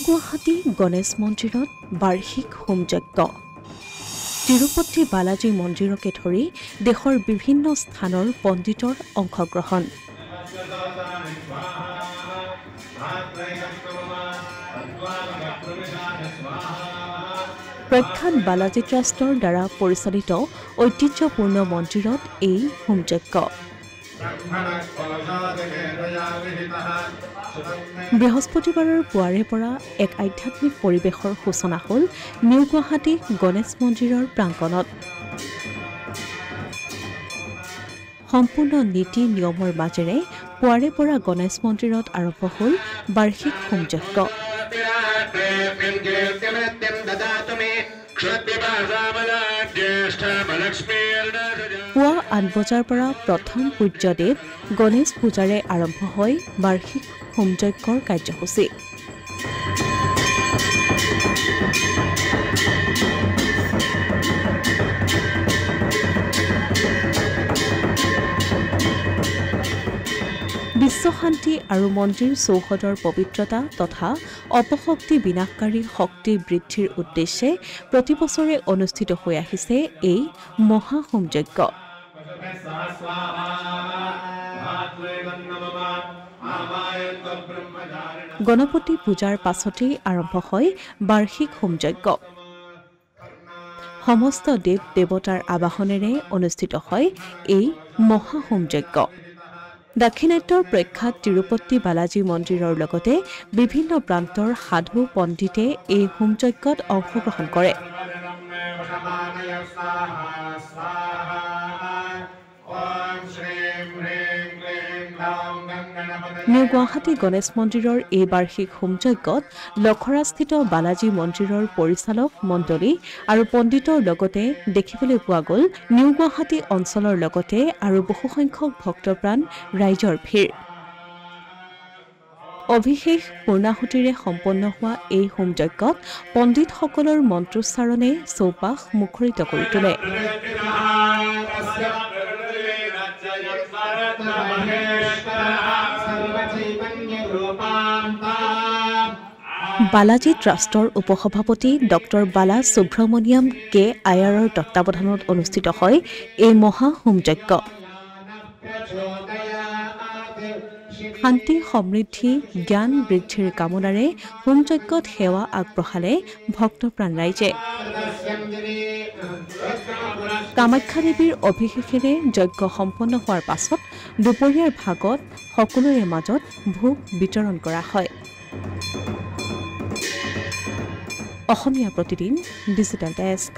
new Guwahati Ganesh মন্দিৰত বাৰ্ষিক হোমযজ্ঞ তিৰুপতি বালাজী মন্দিৰকে ধৰি দেশৰ বিভিন্ন স্থানৰ পণ্ডিতৰ অংশগ্ৰহণ প্ৰখ্যাত বালাজী ট্ৰাষ্টৰ দ্বাৰা পৰিচালিত ঐতিহ্যপূৰ্ণ মন্দিৰত এই হোমযজ্ঞ বৃহস্পতিবাৰৰ পুৱাৰে পৰা এক আধ্যাত্মিক পৰিৱেশৰ সূচনা হ'ল নিউ গুৱাহাটী গণেশ মন্দিৰৰ প্ৰাংগণত সম্পূৰ্ণ নীতি নিয়মৰ মাজেৰে পুৱাৰে পৰা গণেশ মন্দিৰত আৰম্ভ হ'ল বাৰ্ষিক হোমযজ্ঞ পুৱা ৮ বজাৰ পৰা প্ৰথম পূজ্যদেৱ গণেশ পূজাৰে আৰম্ভ হয় বাৰ্ষিক হোমযজ্ঞৰ কাৰ্যসূচী বিশ্বশান্তি আৰু মন্দিৰ চৌহদৰ পবিত্ৰতা তথা অপশক্তি বিনাশকাৰী শক্তি বৃদ্ধিৰ উদ্দেশ্যে প্ৰতিবছৰে অনুষ্ঠিত হৈ আহিছে এই মহা হোমযজ্ঞ গণপতি পূজাৰ পাছতেই আৰম্ভ হয় বাৰ্ষিক হোমযজ্ঞ সমস্ত দেৱ দেৱতাৰ আবাহনেৰে অনুষ্ঠিত হয় এই মহা হোমযজ্ঞ দাক্ষিণাত্যৰ প্ৰখ্যাত তিৰুপতি বালাজী মন্দিৰৰ লগতে বিভিন্ন প্ৰান্তৰ সাধু পণ্ডিতে এই হোমযজ্ঞত অংশগ্ৰহণ কৰে নিউ গুৱাহাটী গণেশ মন্দিৰৰ এই বাৰ্ষিক হোমযজ্ঞত লখৰাস্থিত বালাজী মন্দিৰৰ পৰিচালক মণ্ডলী আৰু পণ্ডিতৰ লগতে দেখিবলৈ পোৱা গ'ল নিউ গুৱাহাটী অঞ্চলৰ লগতে আৰু বহুসংখ্যক ভক্তপ্ৰাণ ৰাইজৰ ভিৰ অভিষেক পূৰ্ণাহুতিৰে সম্পন্ন হোৱা এই হোমযজ্ঞত পণ্ডিতসকলৰ মন্ত্ৰোচ্চাৰণে চৌপাশ মুখৰিত কৰি তোলে বালাজী ট্ৰাষ্টৰ উপসভাপতি ডক্টৰ বালা সুব্ৰমণিয়াম কে আয়াৰৰ তত্বাৱধানত অনুষ্ঠিত হয় এই মহা হোমযজ্ঞ শান্তি সমৃদ্ধি জ্ঞান বৃদ্ধিৰ কামনাৰে হোমযজ্ঞত সেৱা আগবঢ়ালে ভক্তপ্ৰাণ ৰাইজে কামাখ্যা দেৱীৰ অভিষেকেৰে যজ্ঞ সম্পন্ন হোৱাৰ পাছত দুপৰীয়াৰ ভাগত সকলোৰে মাজত ভোগ বিতৰণ কৰা হয় অসমীয়া প্ৰতিদিন ডিজিটেল ডেস্ক